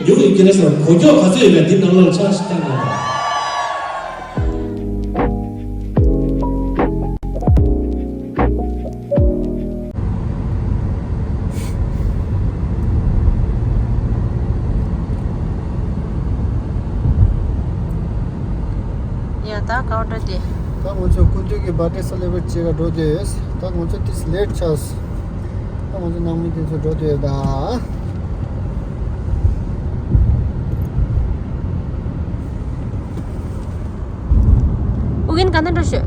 여기 인터넷에서 고교 가서 이제 뒷날로 찾으시다는 거. Ya tak kau dah dia. Tak macam kunci ke batas selebar cakap dojes. Tak macam tis late chas. Tak macam nama itu dojes dah. Mungkin kanan dah sih.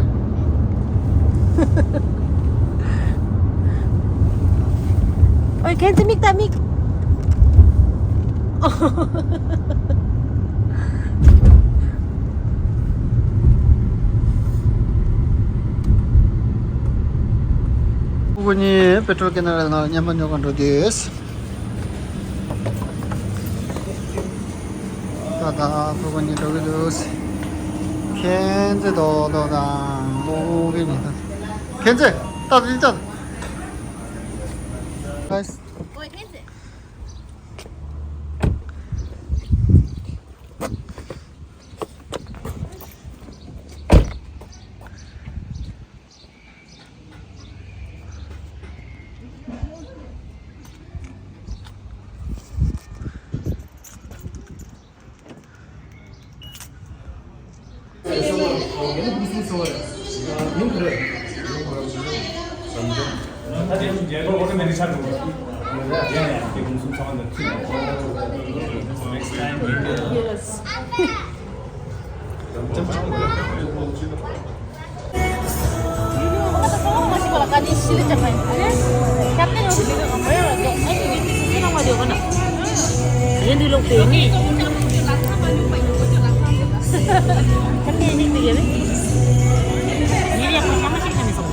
Oi, kan semik tak mik. 부분이 페트롤 캐널에 나 냠만 요건 도jes. 다다 부분이 도jes. 켄제 도도다 모기니다. 켄제 따도 일단. 나이스. Oi, Kenze. 사실 얘도 오늘 메뉴 잘 먹어. 예, 이게 무슨 상관도 없지. Next time we will. Yes. Masih kalau kan isi le capai. Tapi yang sudah kita kampai lagi. Ini ini nama dia mana? Yang di lokal ini. Tapi ini dia ni. Ini yang pertama sih kami sama.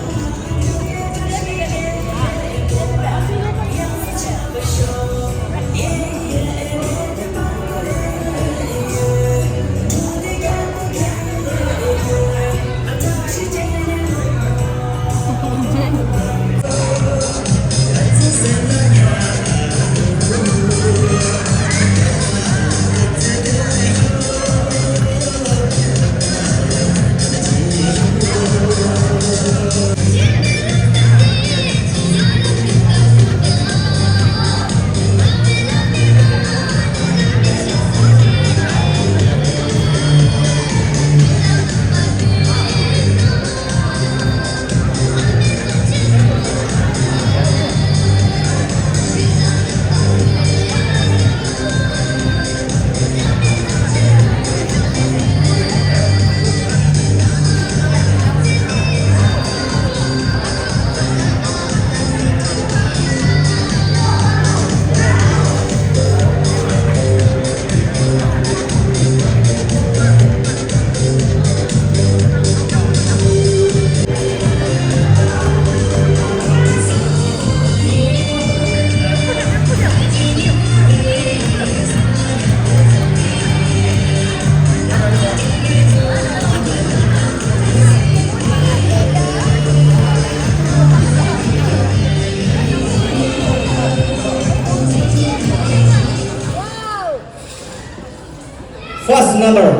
First number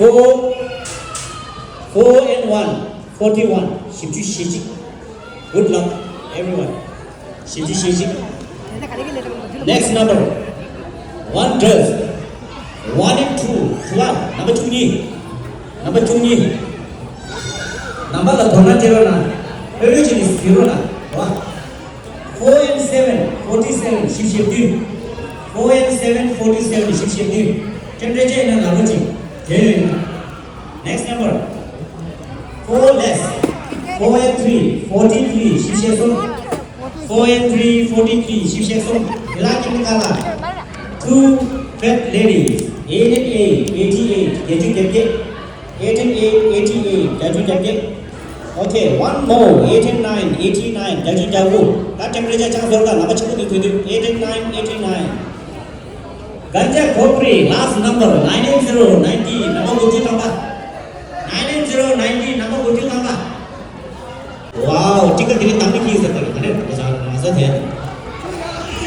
4 and 1 41 십주 시직. Good luck everyone. 십주 시직. Next number 1 does 1 and 2 12 number 2 ni number 2 ni number la thona zero na origin is 0 na 4 and 7 47 십십디 4 and 7 47 십십디 temperature na nabuji next number 4 less 4 and 3 43 십십손 4 and 3 43 십십손 lacking kala 2 fat ladies 8 and 8 88 getting them 8 and 8 88 getting them okay one more 8 and 9 89 getting them that temperature chang sorga number 8 and 9 89 ganja khopri last number 980 90 number goju number 980 90 number goju number wow ticket tamni ki sakta kane masa the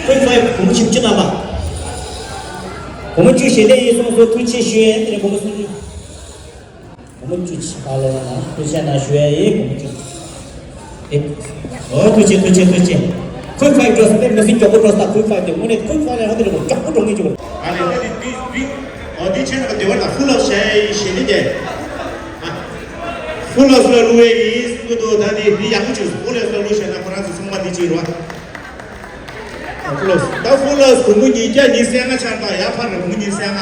quick five kum chip china ba 我们就现在送说土气学，我们送，我们就起好了啦，就现在学我们就，土气，快快就是那没脚不着啥，快快的，我那快快的，他那个脚不容易就。啊，那以前那个地方那胡老谁写的的，啊，胡老师路诶，那个他的你养就是胡老师路线那可能是什么的记录啊？胡老师，到胡老师公公你家你三个钱到也怕人公你三个，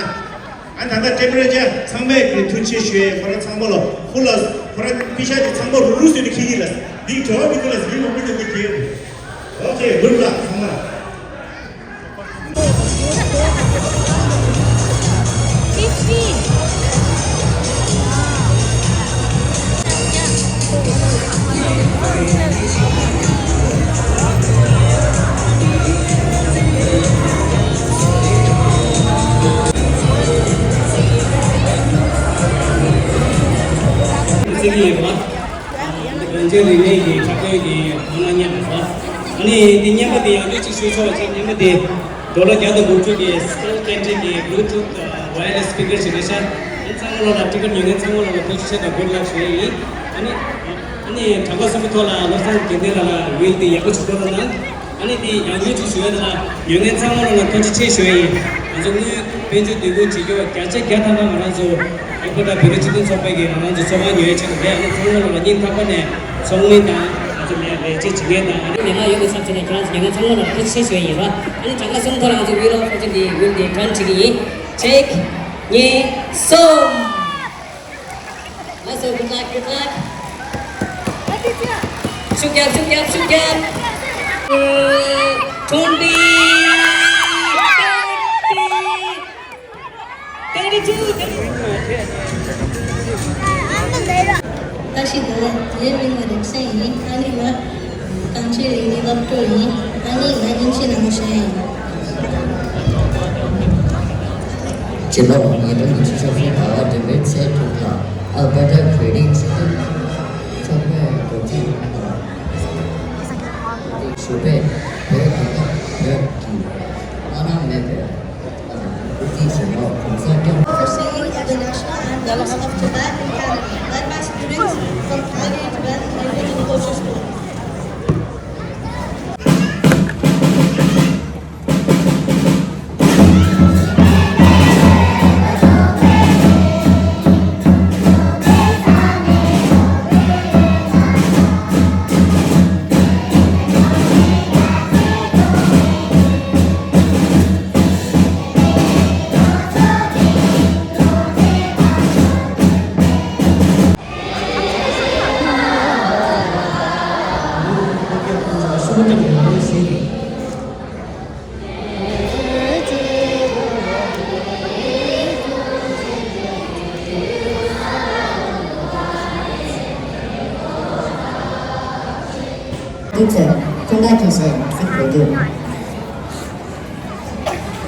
俺那个这边家长辈给土气学，或者长辈了，胡老师或者必须得长辈入水的去了，你这你个了，你我们就没去。OK， good luck， 长辈。这里吧，这里那个差不多的慢年吧。아니 니냐마데 양지 수소 니냐마데 돌아가도 모두게 스캔트게 블루투스 와이어리스 스피커 시리사 인상으로나 티건 영상 상으로 도시세다 골라주이 아니 장거스부터라 노산 게데라 윌디 야고 주도나 아니 디 양지 수소나 영상 상으로나 도시체 수이 아주니 베주 되고 지교 같이 개타나 말아서 이보다 비르치든 소백이 말아서 소만 유해체가 배는 상으로 많이 타거네 성민다 내가 여기 상태에 그런 영어 정보를 같이 실수해요. 아니 잠깐 성토랑 아주 위로 퍼진디 윈디 간치기 take 예 송. Let's go good luck. Sugap. 20 다시 예민을 생이 아니면 당신이 리버풀이 아니 나인신 무시해. Chilo ये तो नीचे से फिर आवाज़ debate से टूटा Alberta trading से चौबे कोची सुबह आना में उसी समय concert For singing the national anthem of Tibet in Canada, led by students from Calgary, Tibet, language and culture school.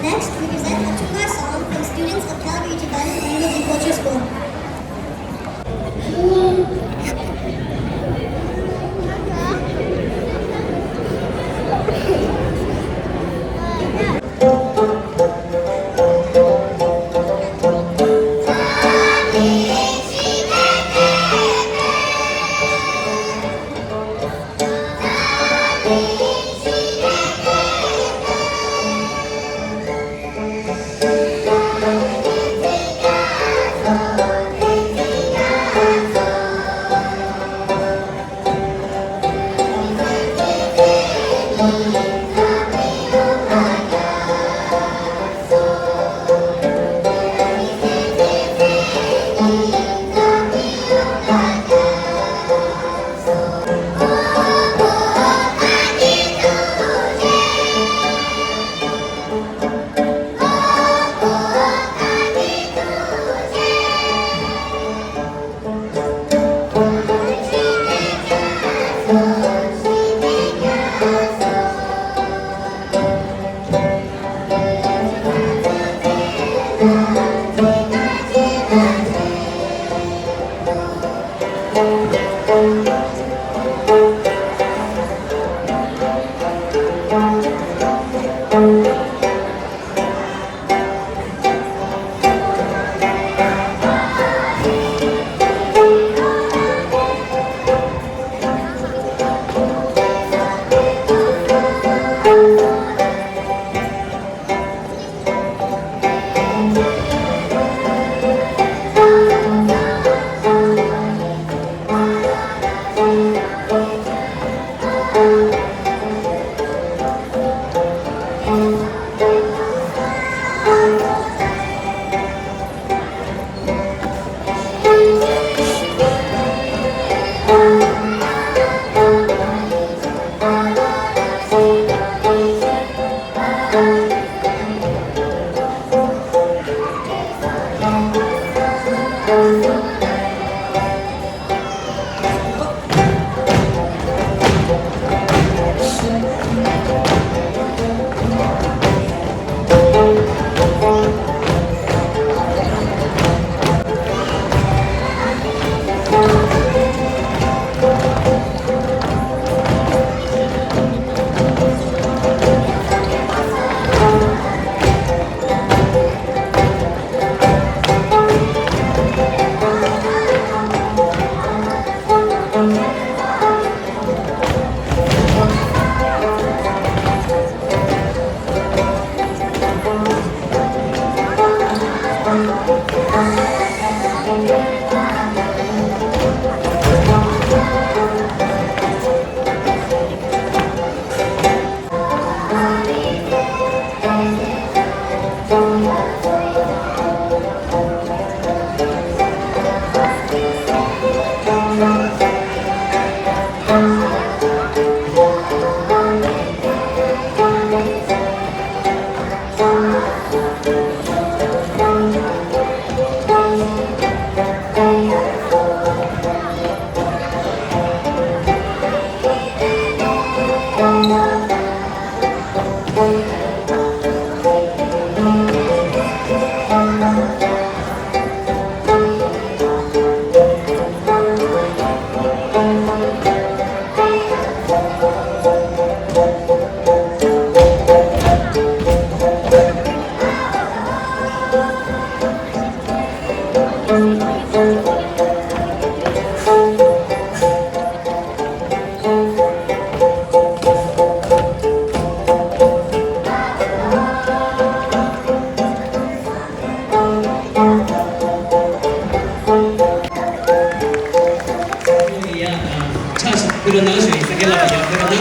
Next, we present a Tunga song from students of Calgary Tibetan Language and Culture School.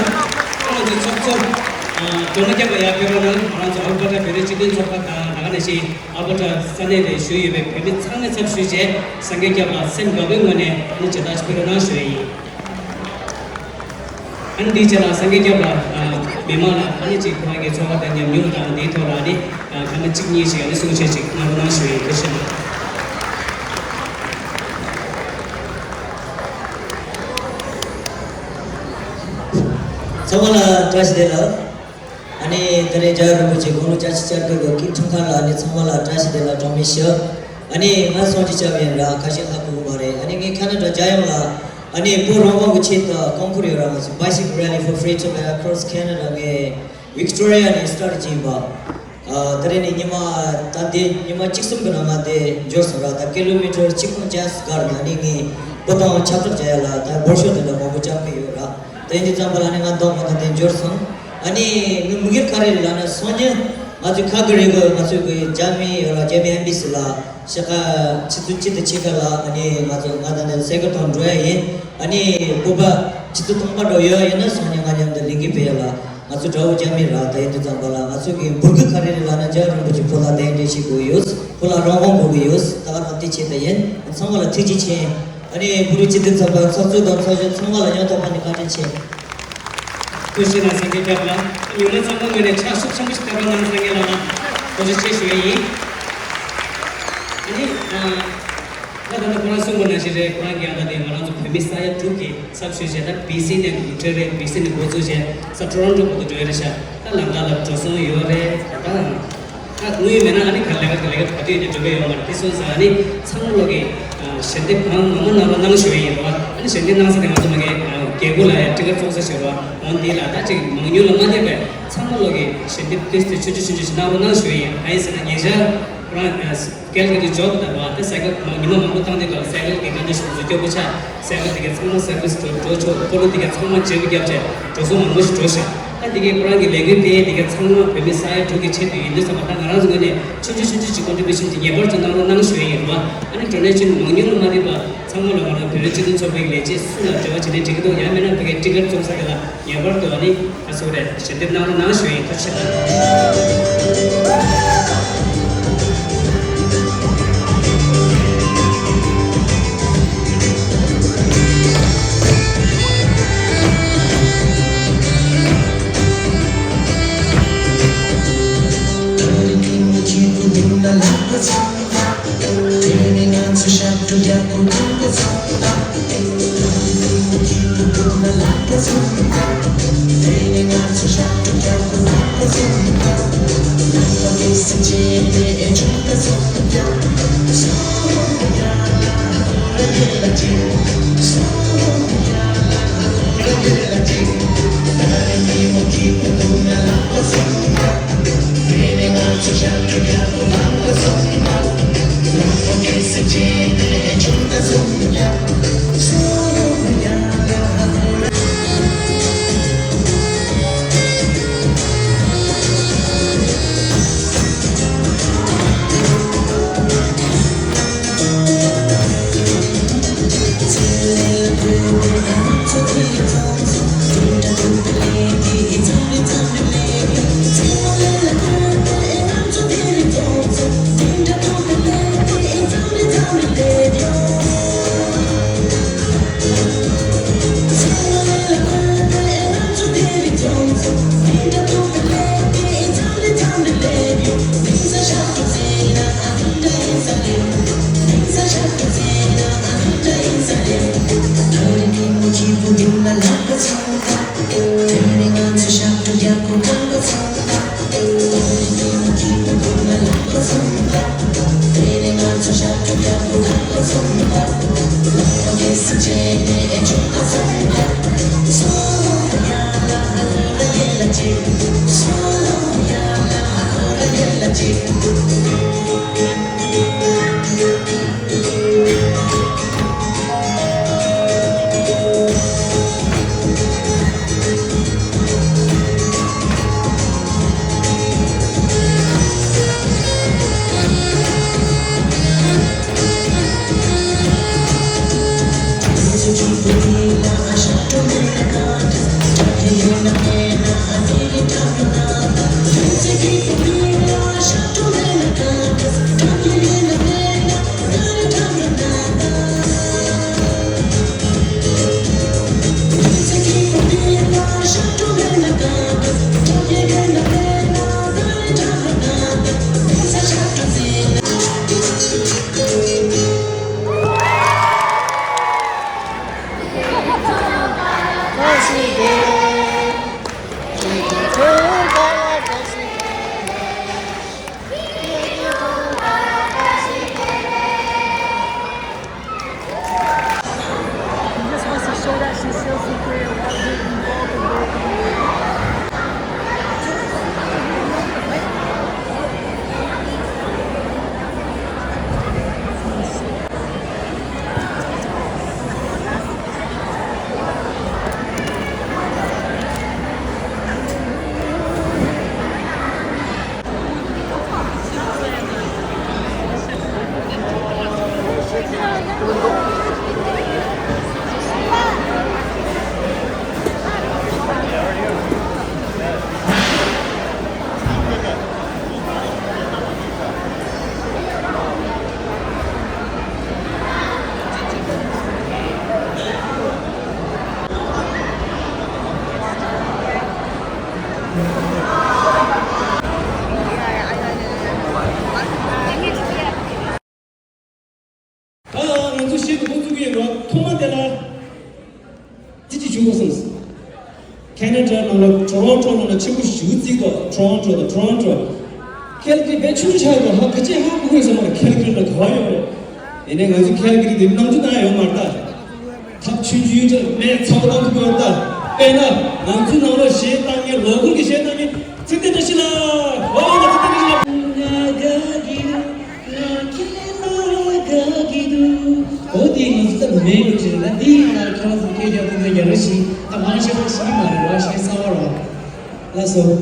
그래서 접촉 도마자가 약으로는 아주 알버타 베르치든 접하다 나가는 시 알버타 산에의 수입에 베르 상내 접수제 상계자가 생각은에 이제다 스피로나 수이 안디제라 상계자가 메마나 아니지 그하게 저가된 염료다 네토라니 가는 직니 시간에 수치직 나오나 수이 그것입니다. 정말 다시되라 아니 들에 자르고 지고는 자치 자르고 김청칼라 아니 정말 다시되라 도미셔 아니 마소지 자면라 가시하고 말해 아니 이 캐나다 자영라 아니 보로고 치다 콩쿠리오라 바이시클 랠리 for free to across Canada 게 빅토리아 스트래티지 바 들에니 니마 단데 니마 직선 변화마데 조스라 다 킬로미터 직분 자스 가르 아니 이 보통 차트 자야라 다 보셔들라 보고 잡히요라 तेंजी चंबलाने का दो मत तें जोरसों अनि मुगिर करेलाना सोने आज खागरे को मासु को जामी और जामी एम्बिसला शका चितु चिकला अनि मासु मादाने सेकटोन रोये अनि बुबा चितु तुंबा रोयो ये ना सोने माने हम लिंगी पेला मासु जाओ जामी रात तेंजी चंबला मासु की बुर्ग करेलाना जारो मुझे पोला तेंजी को यूज पोला रोगों को यूज तार मत्ती चेते ये संगला थिजी चे 아니 우리 지든 잡아 서주던 서주 청와라냐 더 많이 가진치 그시나 생각해봐 이거는 상관면에 차수 참식 때문에 생겨나나 어제 제시이 아니 나도 그런 순간에 이제 그런 게 하다 되면 아주 페미사야 두기 sab시제다 비시네 트레 비시네 고조제 서트론도 고도 되려샤 달랑달랑 조선 요래 다 누이면은 아니 갈래가 어디 이제 저게 요만 비선사 아니 상록이 शरीर मन नर नंग शुई रहा अनि शरीर नंग से देखा तो मगे केबल है टिकट फोकस से रहा ऑन दी लाता चे मंगन्यू लम्बा दे पे सामने लोगे शरीर टेस्ट चुचु ना वो नंग शुई ऐसे ना ये जा पुरान स्केल के जॉब था वहाँ पे साइकिल मंगन्यू मंगो तंग दे कर साइकिल के कंडीशन जो कुछ है साइकिल टिकट सामने सर्विस जो पोलो टिकट सामने जेब क्या है जो सो मंगो स्ट्रेस है दिखे पुरान की लेगे पे दिखे सामने व्यवसाय जो कि क्षेत्र इंडस्ट्री समाधान करा जो ने चुचु कंट्रीब्यूशन ये बार तो नंग शुई रहा अनि ट्रांजेक्शन मंगन्यू मारी बा सामने लोगों ने चिकन सब एक लेचे सुना जगह चले टिकट तो यहाँ में ना टिकट चुन सकेला ये बार तो वाली असुरे शरीर ना शुई तो चला 또 시도 공중에 뭐 통화되나 지지 중국선 캐나다는 토론토는 최고 수지가 토론토 캘리그리 배출차가 하 같이 한국에서 말 캘리그리는 거예요. 얘네가 아주 캘리그리 남주나요 말다. 탑춘주의자 매 차고도 그거다. 빼나 남주 나오는 시땅에 로그기 시땅에 특대자시나 와나 특대자시나 나가기도 어디 있었던 매일이나 네가 가서 계좌분들 열시 다 마시고 싶으면 와시 싸워라. 그래서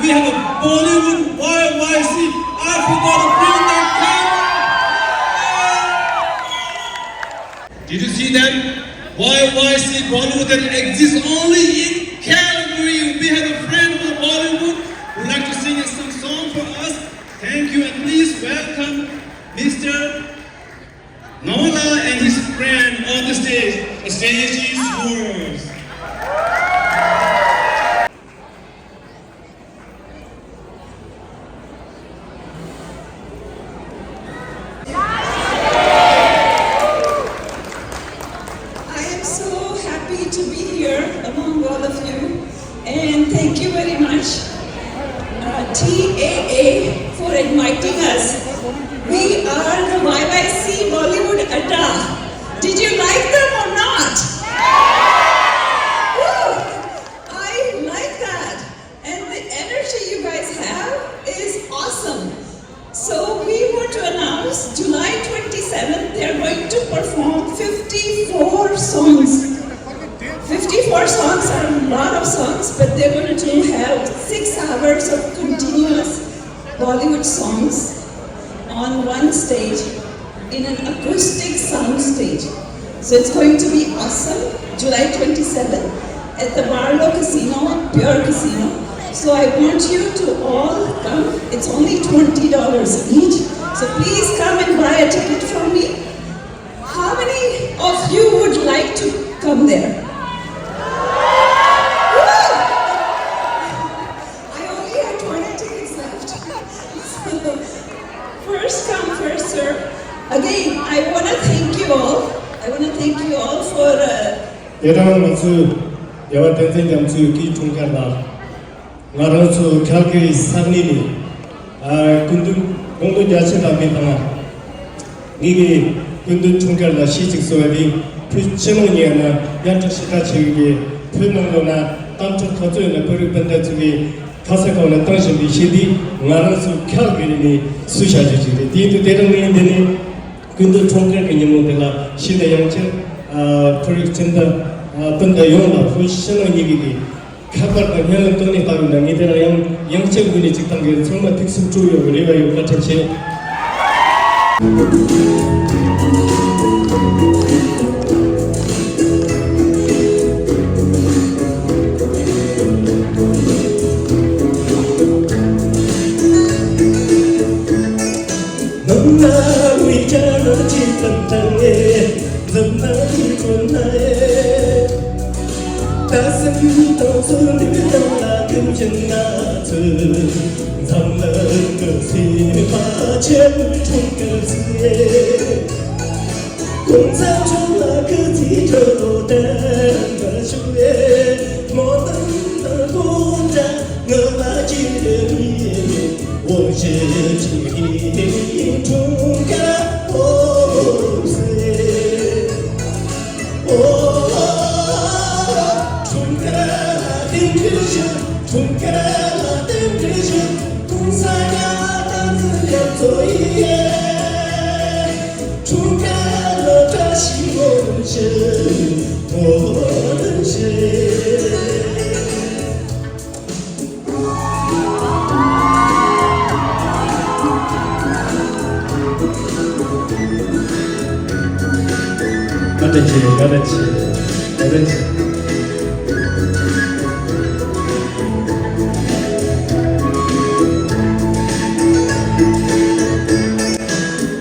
we have a Bollywood YYC. I forgot to bring that camera. Did you see that? YYC Bollywood that exists only in Calgary. We have a friend from Bollywood who would like to sing some song for us. Thank you, and please welcome Mr. Nola and his friend on the stage. The stage is yours. To be here among all of you, and thank you very much TAA for inviting us. We are the YYC Bollywood Adda. Did you like them or not? Woo! I like that, and the energy you guys have is awesome. So we want to announce July 27th they are going to perform 54 songs. 54 songs are a lot of songs, but they're going to have 6 hours of continuous Bollywood songs on one stage in an acoustic sound stage. So it's going to be awesome, July 27th at the Barlow Casino, Pure Casino. So I want you to all come. It's only $20 each. So please come and buy a ticket from me. How many of you would like to come there? I only have 여러분 무슨 여와 대생 점수 기 총괄다 나라서 결국에 상리니 군도 야채답니다 이게 군도 총괄다 시직소에비 표시문이나 양쪽시가 저기 표명로나 땅쪽 거주나 그룹한테 저기 가서거나 당신이 시디 나라서 결국에 수샤주지 뒤도 대령님들이 군도 총괄 개념으로다가 시대 양측 프로젝트인데 근데 용나 포지션은 얘기기 카바르가 현 돈이 바로 이들아 양측군이 직당게 정말 특수 조율을 내가 같은 시 너나 위자는 지금 땅에 너나이 존나에 따스한 손을 떠나 금전나트 담는 것이 화재물 총각스에 공사초와 그 뒤로 단가쇼에 모든 널 혼자 너와 지를 위해 我是中国后世，中国定制是中国定制是共产党的资料作业，中国的希望是我的事。 그렇지.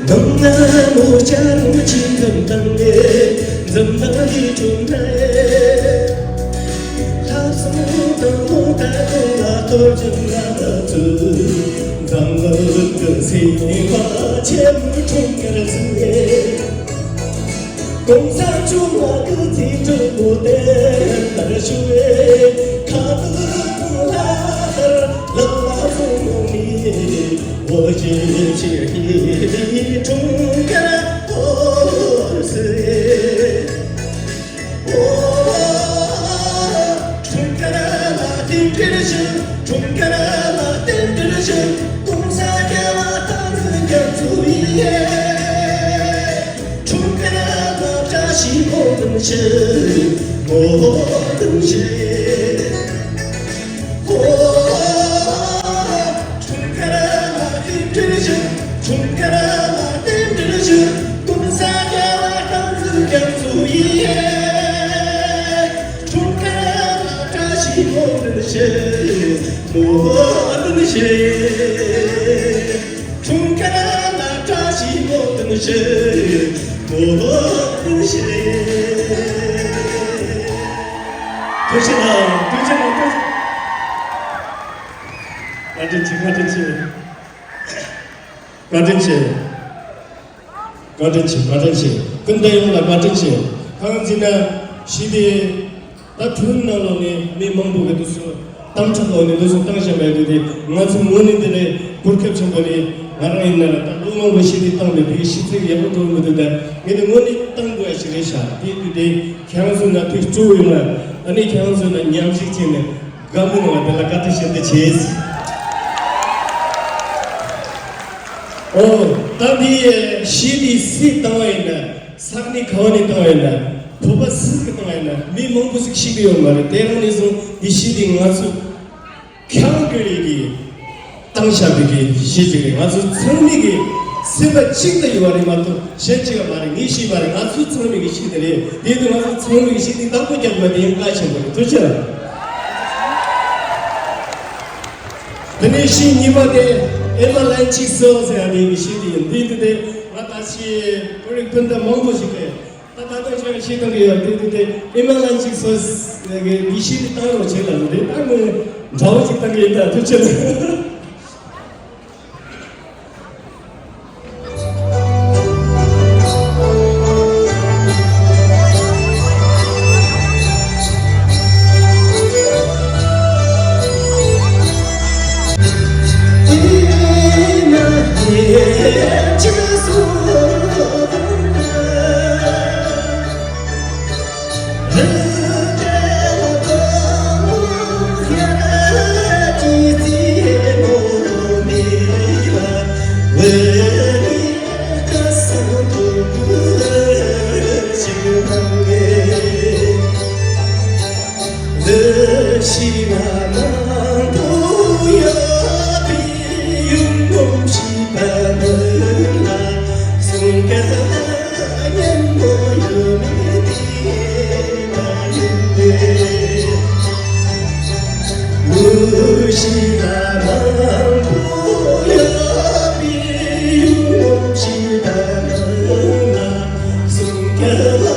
너무나 잘 지금 당에 너무나이 좋네 하소도 못하고 돌진나도 담은 그 생과 재물 총결을 쓰네 공사주와 그 뒤쪽에 날쇼에 가득한 나를 러라보니 我是中国后世，中国定制是中国定制是共产党的主义。 是모든 시 모든 시 총괄아 힘들지 총괄아 힘들지 공사가와 강수경수이에 총괄아 다시 모든 시 모든 시 총괄아 다시 모든 시 모든 시 과전치 근데 이거나 과전치 강진아 시대에 다 좋은 날로니 미망보게 두서 담쳐도니 두서 당시에 말들이 무슨 원인들의 불쾌 청구니 나라 있는 다 너무 시대 땅에 되게 시대에 예쁘도 못는데 근데 원인 땅 거야 시리샤 이들이 향수나 되게 좋으나 아니 향수나 냠식치네 가문과 달라 같으신데 제스当地 시리 시 땅에나 상리 가원이 땅에나 도바 스기 땅에나 미몽부식 시비요 말에 때로니서 이 시리 가서 향글이기 땅샤비기 시지기 가서 성미기 세바 찍다 이와리 말도 셰치가 말에 니시 말에 가서 성미기 시들이 얘도 가서 성미기 시디 땅고 잡아야 돼 까신 거예요 그렇죠? 근데 시 니바데 에말란치 써서야 되기 시디 근데 다시 우리 근데 몽고시게 다들 제가 시도해야 되는데 에말란치 써서 이 시디 땅으로 제가 하는데 땅은 좌우직 땅에 있다 그렇죠? 무시다만 부여비 무시다만 숨겨하는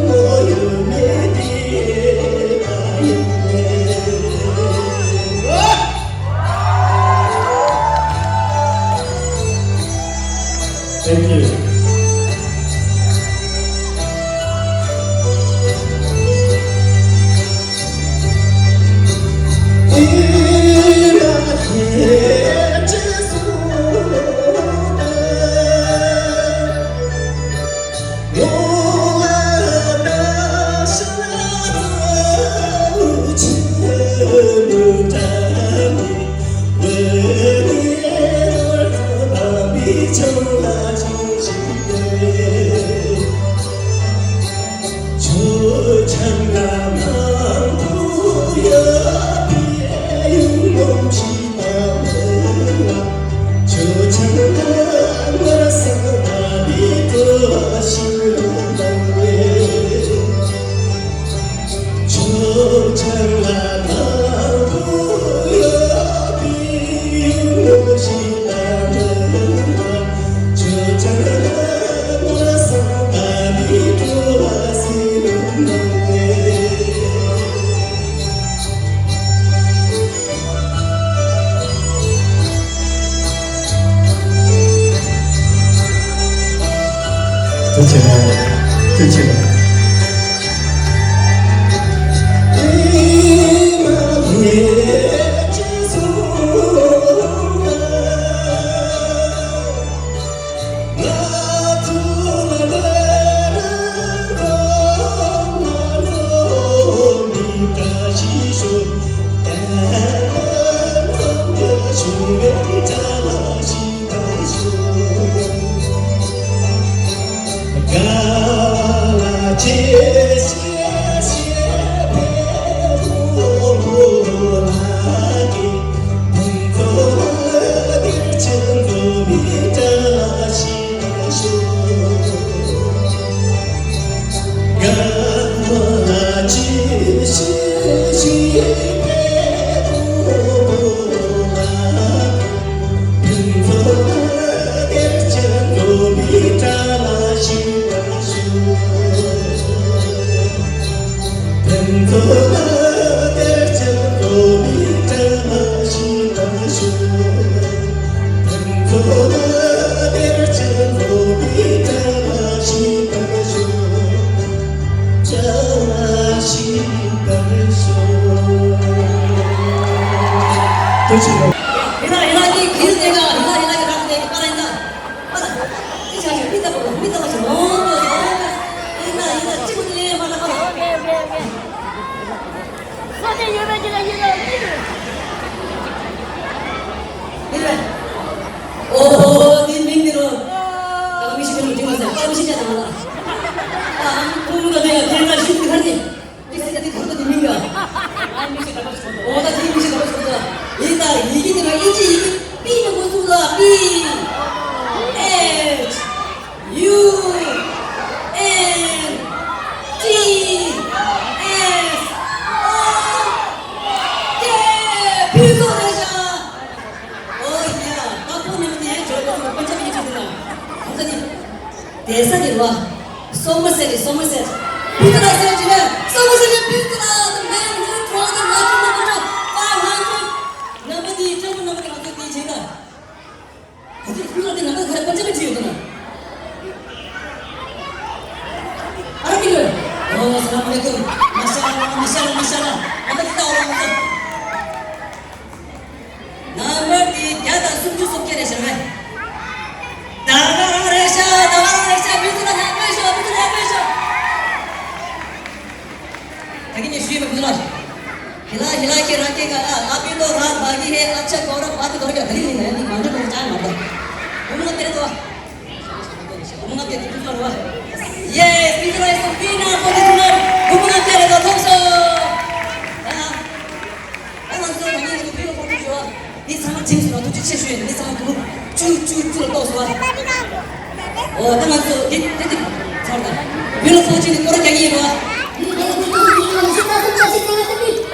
모험에 Thank you.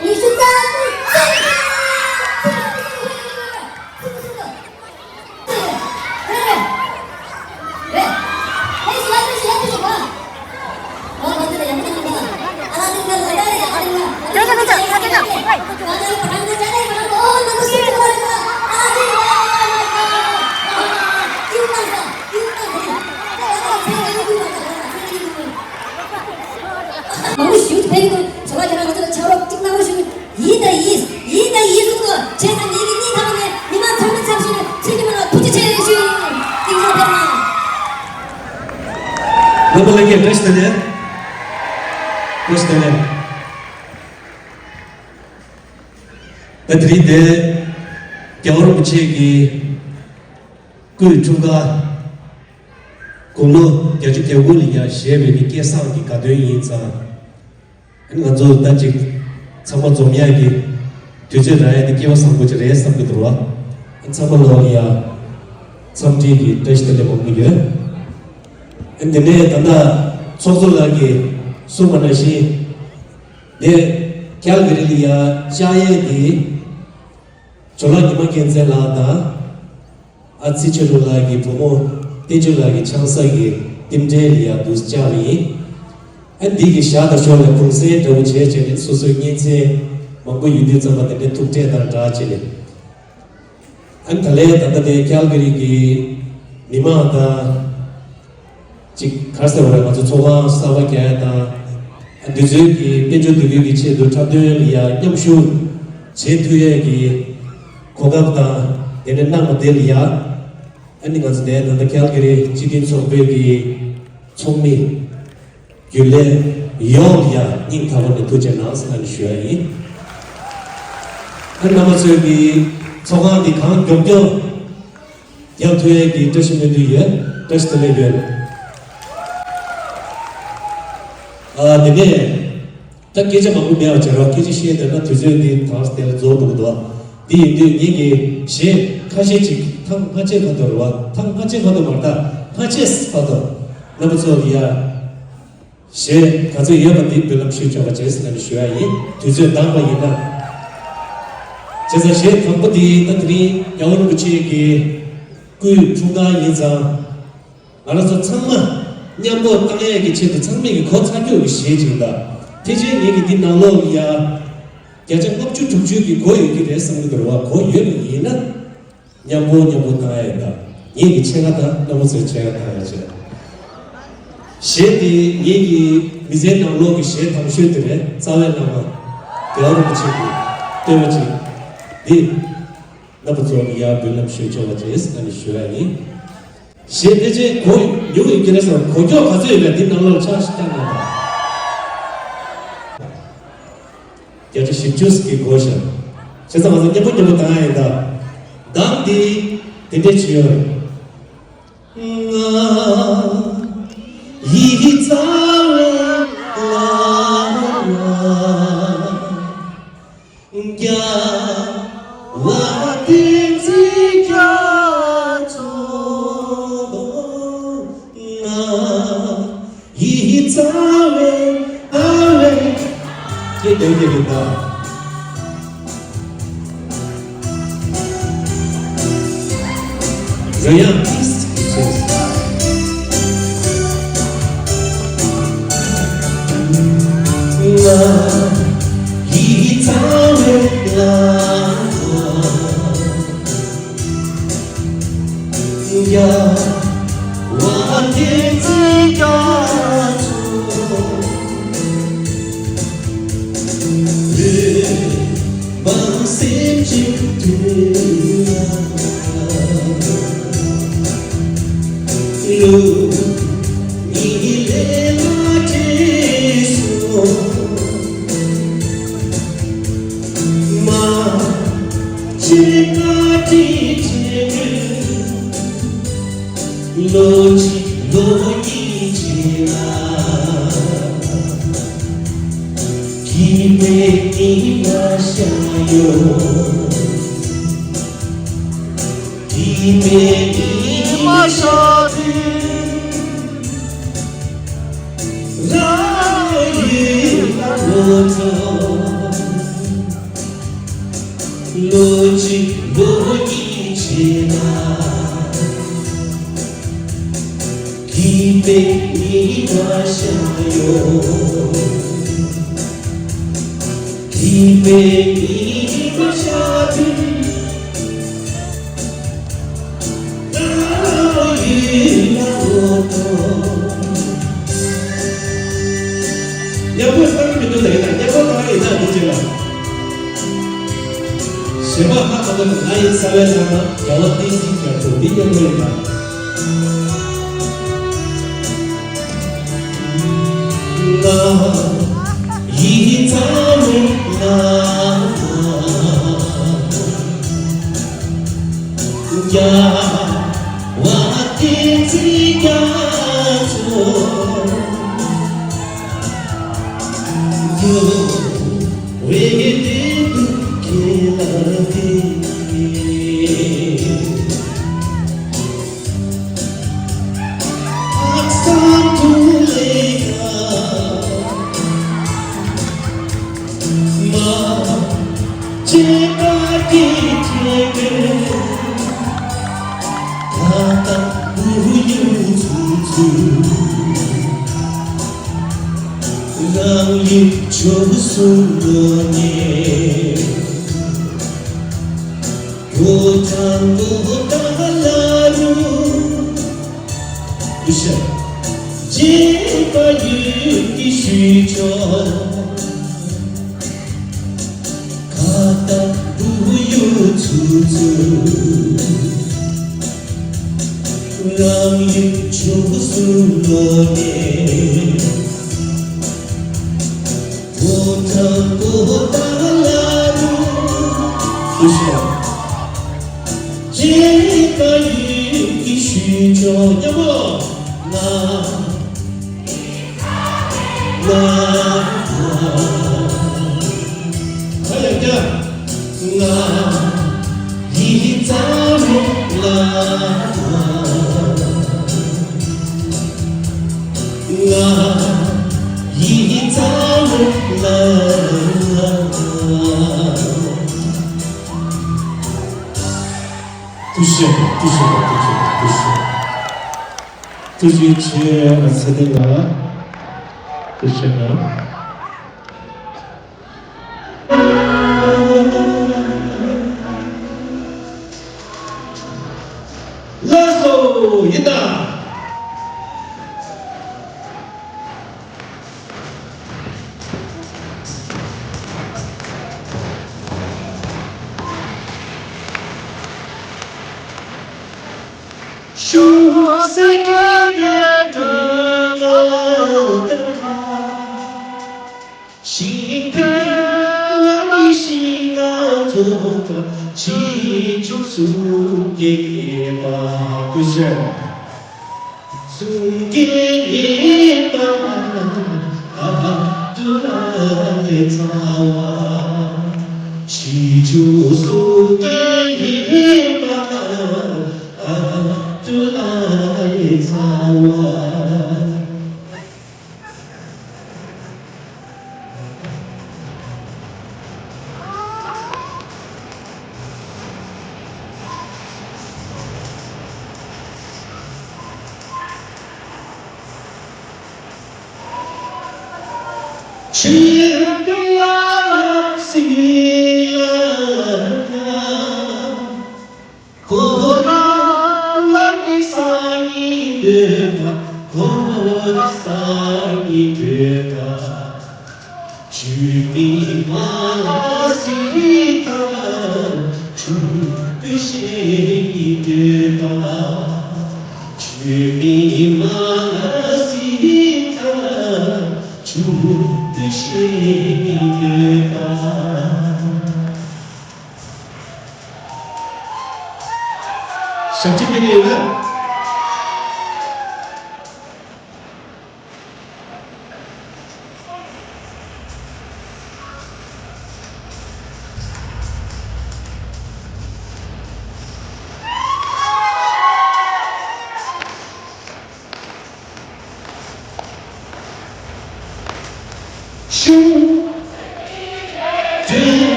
Ni suka 소리게 됐더니 그들이 겨울 부치기 그 중가 공로 여지 대우리야 시에베니 계산기 가도이 인자 그러니까 저 단지 참고 좀 이야기 되져라야 되게 상고절에 상고 들어와 참고로야 참지기 뜻들에 먹는 근데 내 단다 소소하게 수만하시 내 캘그리리아 자예기 졸라기만 견zel라다 아치체로라기 부모 대줄라기 창사기 팀제리아 두스자리 안디기 샤다 쇼라 풍세 더우체체 소소니체 먹고 유디점한테 툭제다 다치네 안탈레 단다데 캘그리기 니마다 직 갈세오라 가서 조가 싸워게 하다 안디즈기 벤조드기 체도 차들이야 냠슈 제투에기 고갑다 얘는 나모델이야 아니 가서 내가 캘그리 지딘 소베기 총미 귤레 요야 인타원에 도전하서 한 쉬어이 한 남아서기 소가디 강 경경 양투에기 뜻이면도예 뜻들레벨 되게 딱 계좌 먹고 내가 저러 계좌 시에 내가 두저디 다스 때 조도도 이게 시 카시지 탕 같이 가더라 탕 같이 가도 말다 같이 가도 나부서야 시 가서 이어받기 별로 쉬죠 같이 했으면 쉬어야지 두저 담아이나 제가 시 탕부디 나들이 영어로 붙이기 그 중간 인사 알아서 참마 냠보 땅에 기체도 창명이 거창교육이 시해진다. 대신 얘기 뒷나로야 야장 법주 중주기 고유기를 했으면 들어와 고유는 이는 냠보 땅에다 얘기 체가다 너무서 체가 타야지. 시디 얘기 미제 나로기 시해 당시들의 사회 나마 대화를 붙이고 때문에 이 나부터야 빌람 쉬죠 같이 했으니 쉬어야니 시대제 고 여기 길에서 고교 가져야 돼. 나로 차시다는다. 여기 시주스키 고션. 세상 가서 예쁜 당하다. 당디 대대치요. 이자라 이게 내 얘기다. 그냥 이 땅에 야 이 땅을 두시치의 세대가 두시나 라소 있다.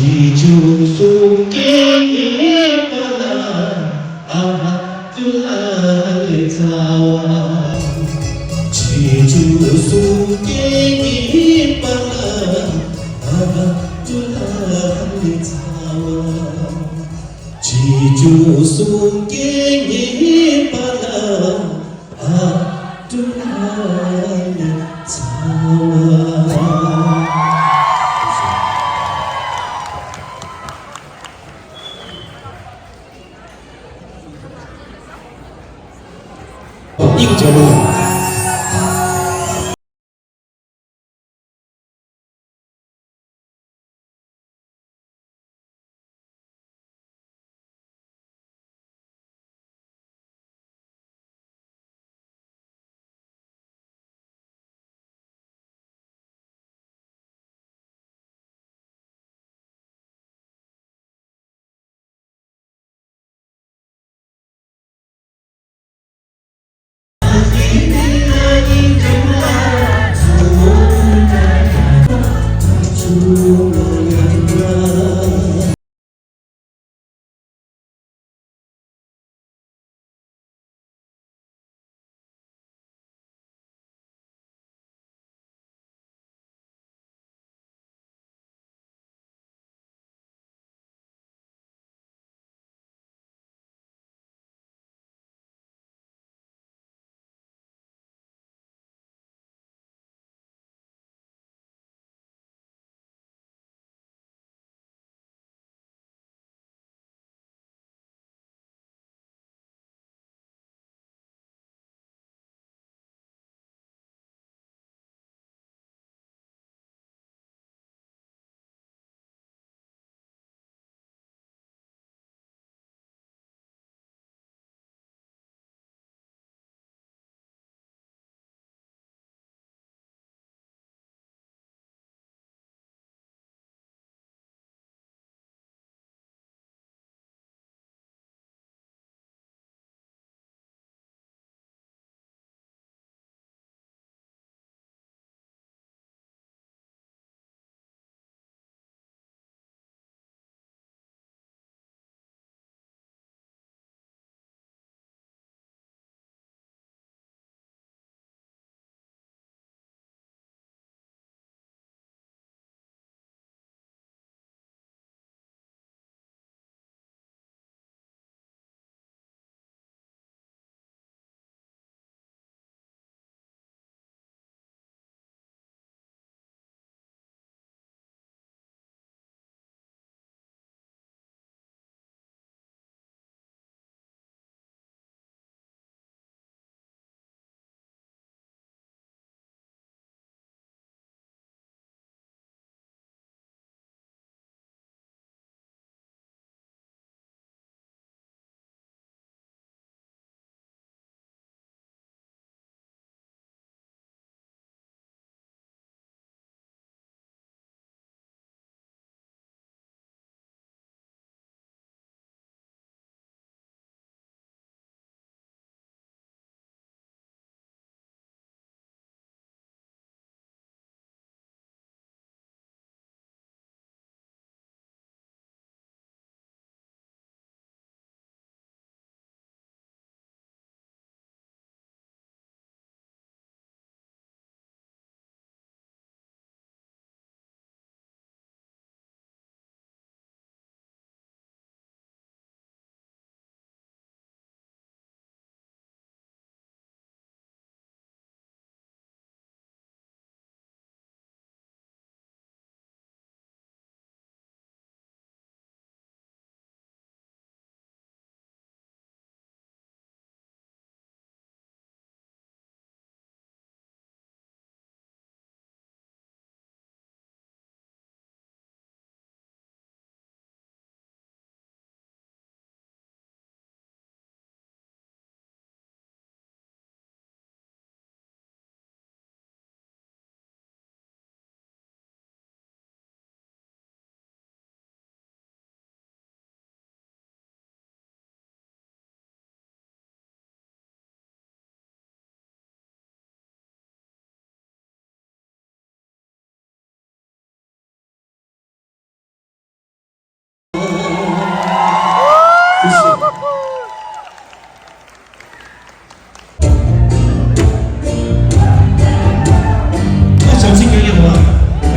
지주 속에 있구나 아마뚜라 차와 지주 속에 이빨라 아둘라의 차와 지주 속에 이빨라 아둘라의 차와 이점은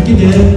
happy birthday.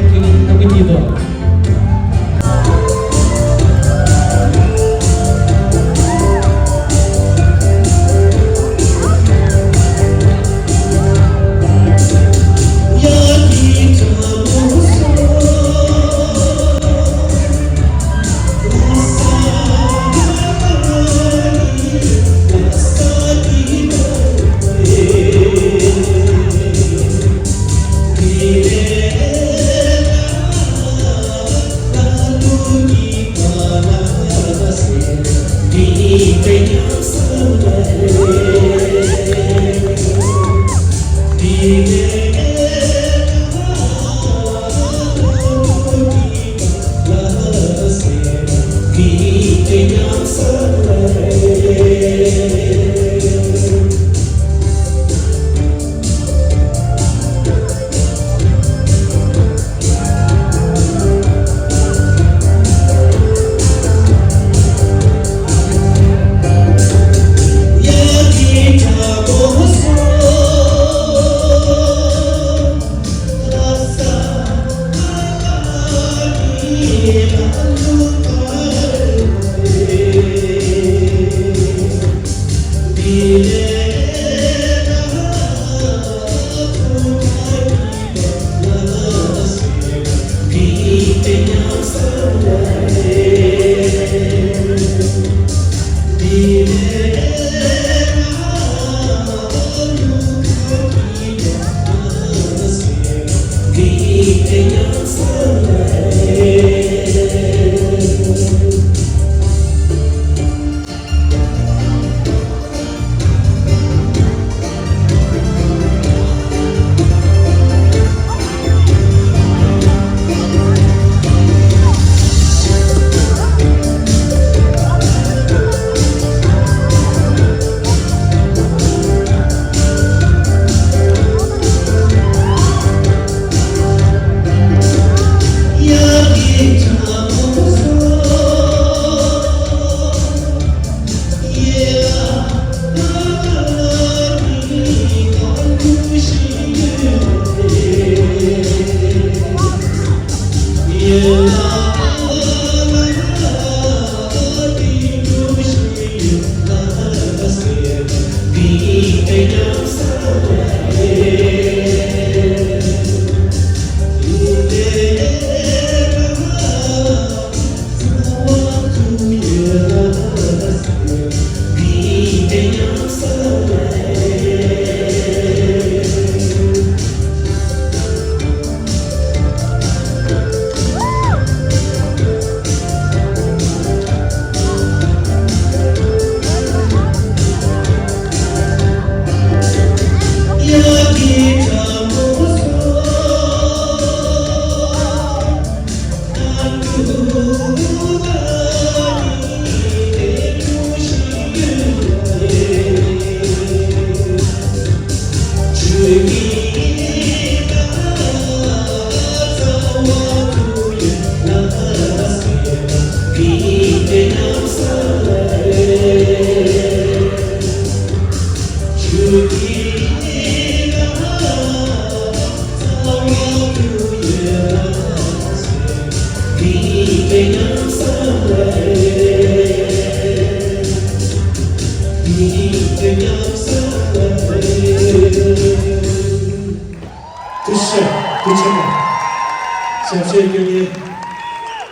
시합시의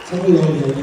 사고 나오는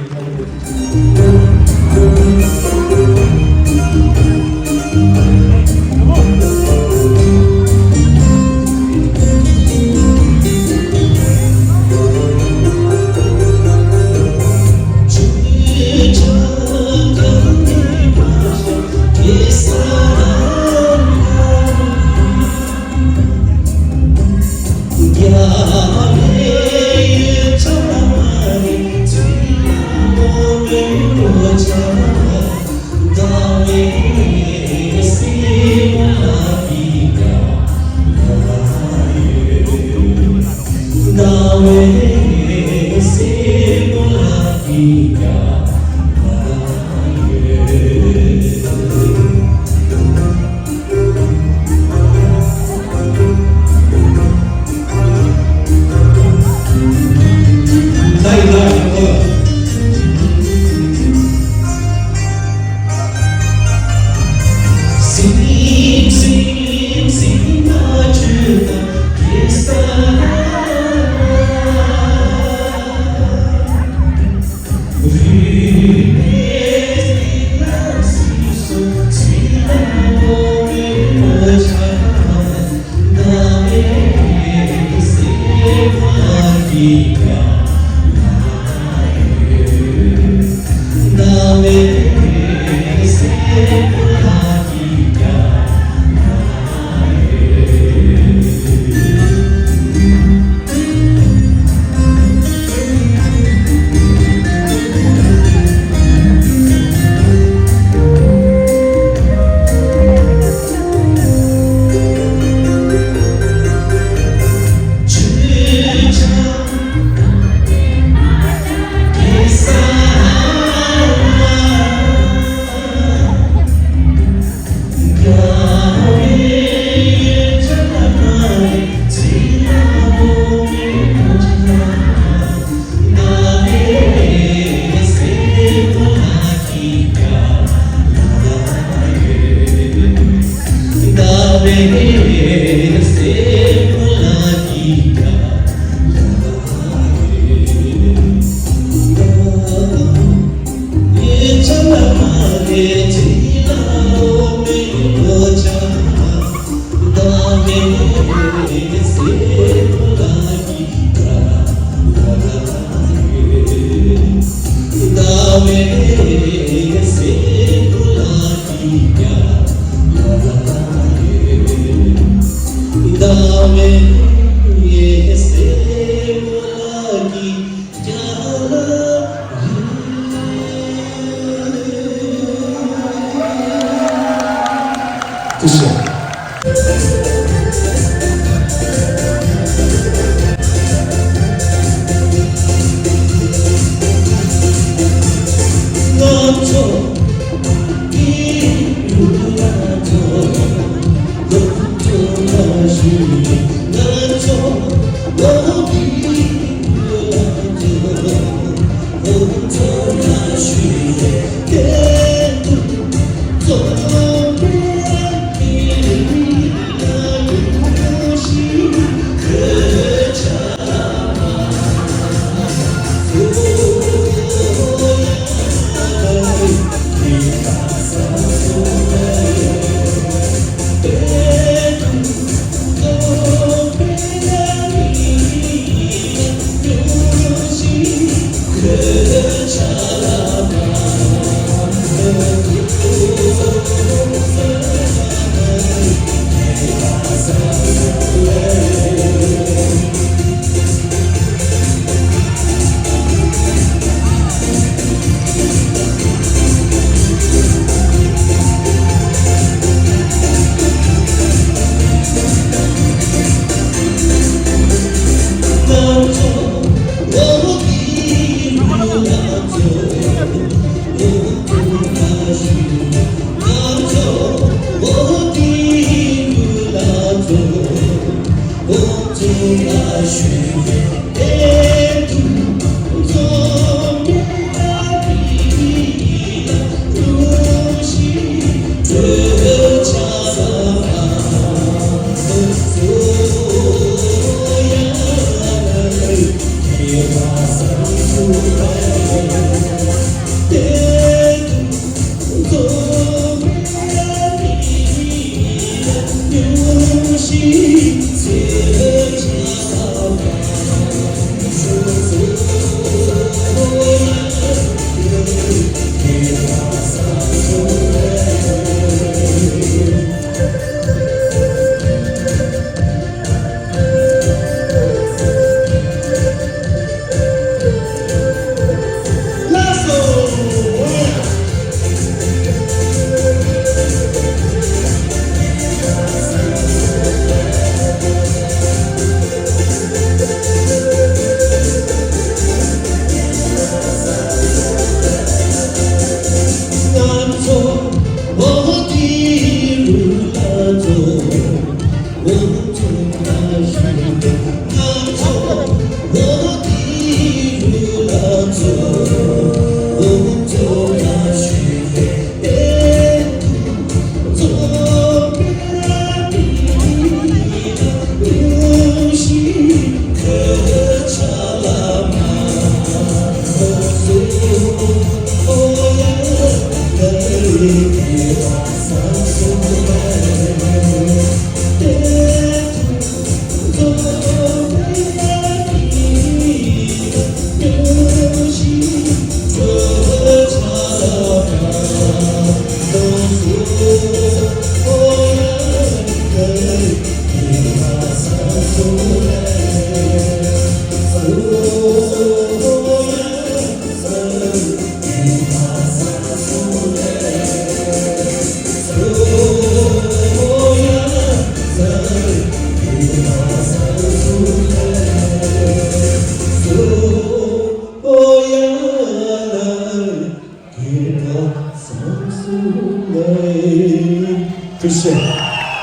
글쎄,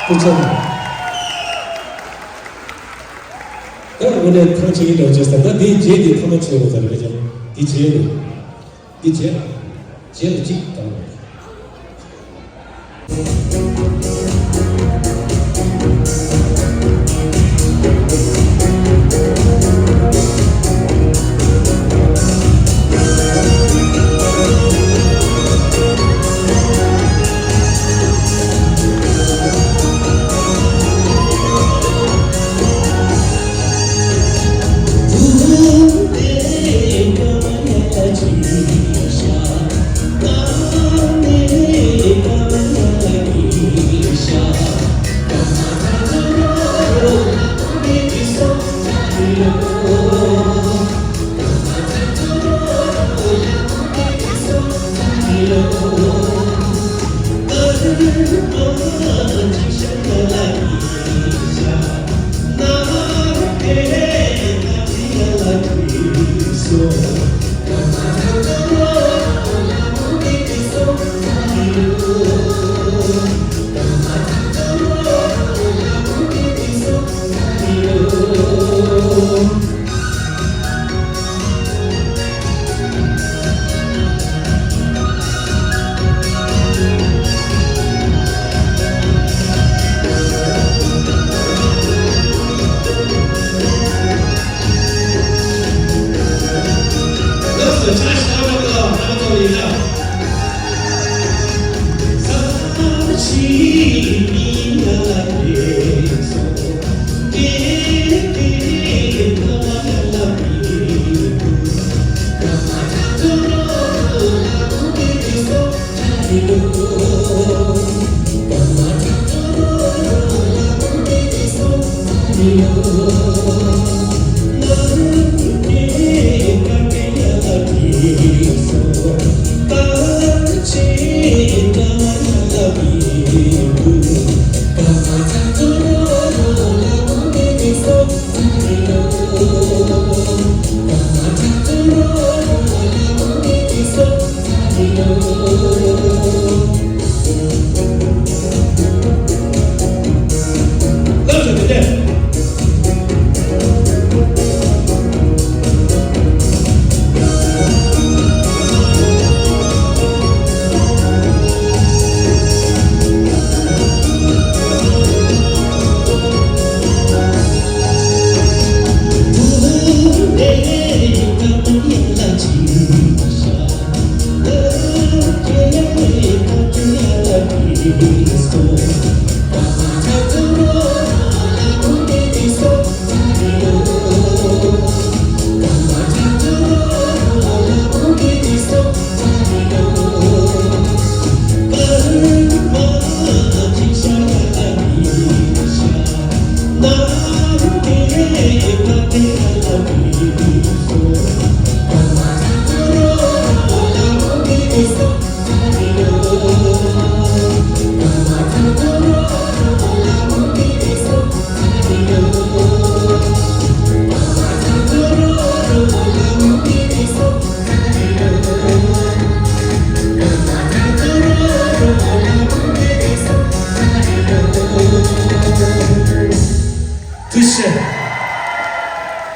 그렇잖아. 오늘 탕치기는 어쨌든 네 제디 한번 치워보자 그죠? 네 제디, 제디 찍다.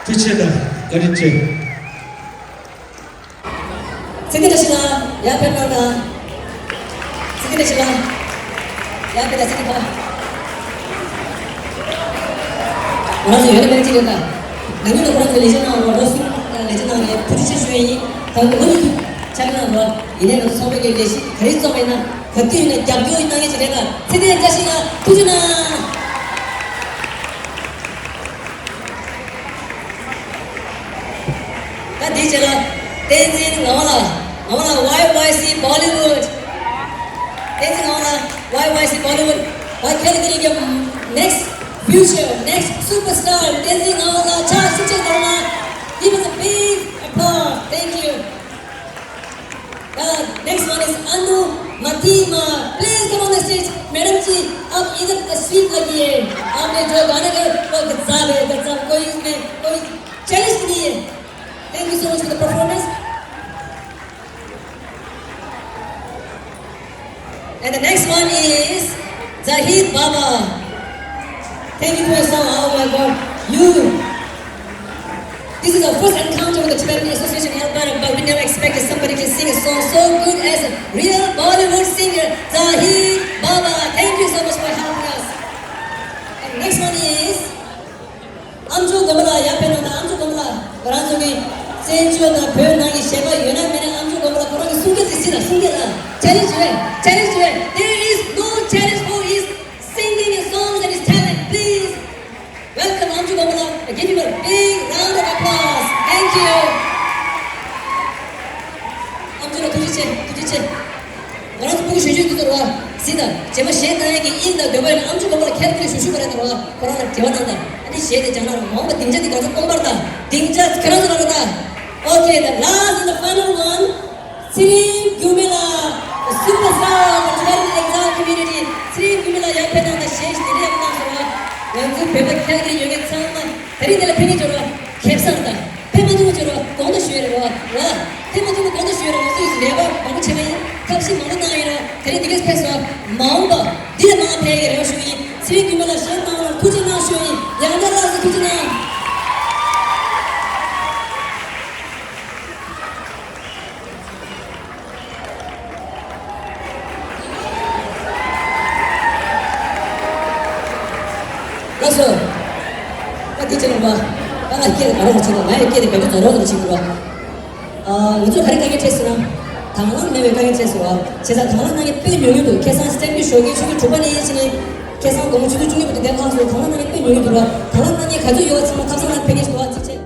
두채다 가리째 승기도시나 야편 나가 승기도시나 야편다 승기도 원하서 여러 명 찍는다 나중에 그런 거 레전드나 로스 레전드나 부딪힐 수 있니 다음에 어느 자기는 뭐 이내가 소백에 계시 그린 소백나 그때는 약교 있나게 지내가 세대 자식아 두주나 제가 댄싱 나와라 YYC Bollywood 댄싱 나와라 YYC Bollywood 와이캐리들에게 next future next superstar 댄싱 나와라 자 시청 나와라 give us a big applause thank you next one is Anu Matima please come on the stage madam ji आप इधर तस्वीर लगी है आपने जो गाने का गज़ाल है कोई इसमें कोई चैलेंज नहीं है Thank you so much for the performance. And the next one is Zahid Baba. Thank you for your song. Oh my God. This is our first encounter with the Tibetan Association in Albania, but we never expected somebody can sing a song so good as a real Bollywood singer, Zahid Baba. Thank you so much for helping us. And next one is Amju Gomala. 옆에 놓는 Amju Gomala. 그란쪽에 센주어나 표현하기 제가 연합면에 Amju Gomala 그러기 숨겨지시나 숨겨라. Challenge. There is no challenge for his singing his songs and his talent. Please welcome Amju Gomala. Give him a big round of applause. Thank you. Amju로 두지체. 너랑 보고 쉬쉬도 들어와. 시다. 제가 시에다에게 인다 너번에 Amju Gomala 캐릭터 쉬쉬를 들어와. 그러나 대원한다. 아니 시에대 장난은 뭔가 딩자디 가서 꽁바르다. 딩자 그러서 나가다. Okay, the last and the final one. Sri Gumila, the superstar of the Tibetan exile community. Sri Gumila 옆에 나온다. 시에시 내려가면서 연극 배박 캐릭터를 여기 상만 대리들 팬이 들어와 캡상다 팬마도 들어와 너도 쉬어라 와 팬마도 너도 쉬어라 무슨 있어 내가 방금 제가 탑시 먹는 나이라 대리들 스페이스와 마음바 니네 마음 배에게 레오슈이 스리 규모나 시한나오나 투지나 슈이 양다라서 투지나 그래서 디제는 봐. 나가 이렇게 알아보잖아. 나 이렇게 배도 더러워도 친구가. 우주 가리카게 체스나 당황 내 외가게 체스와 제가 당황하게 뺀 명예도 계산 스탬프 쇼기 중에 주변에 있으니 계산 공부 중에부터 내가 가서 당황하게 뺀 명예 들어와 당황하게 가지고 요같지만 감상한 팬이 좋아 지체.